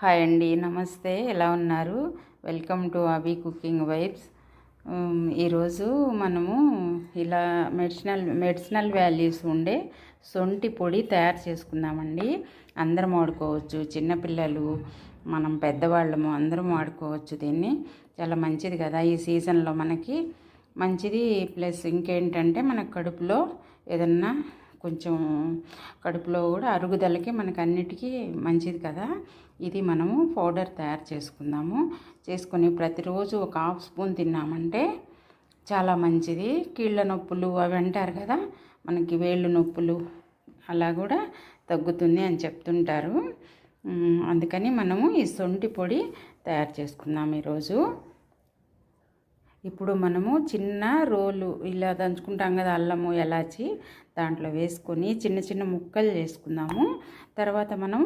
Hi అండి, నమస్తే. ఎలా ఉన్నారు? వెల్కమ్ టు అవి కుకింగ్ వైబ్స్. ఈరోజు మనము ఇలా మెడిసినల్ వాల్యూస్ ఉండే సొంటి పొడి తయారు చేసుకుందామండి. అందరం వాడుకోవచ్చు, చిన్నపిల్లలు, మనం పెద్దవాళ్ళము అందరం వాడుకోవచ్చు. దీన్ని చాలా మంచిది కదా ఈ సీజన్లో మనకి మంచిది. ప్లస్ ఇంకేంటంటే మన కడుపులో ఏదన్నా కొంచెం కడుపులో కూడా అరుగుదలకి మనకు అన్నిటికీ మంచిది కదా. ఇది మనము పౌడర్ తయారు చేసుకొని ప్రతిరోజు ఒక హాఫ్ స్పూన్ తిన్నామంటే చాలా మంచిది. కీళ్ళ నొప్పులు అవి అంటారు కదా, మనకి వేళ్ళు నొప్పులు అలా కూడా తగ్గుతుంది అని చెప్తుంటారు. అందుకని మనము ఈ సొంటి పొడి తయారు చేసుకుందాం ఈరోజు. ఇప్పుడు మనము చిన్న రోలు ఇలా దంచుకుంటాం కదా, అల్లము ఎలాచి దాంట్లో వేసుకొని చిన్న చిన్న ముక్కలు చేసుకుందాము. తర్వాత మనం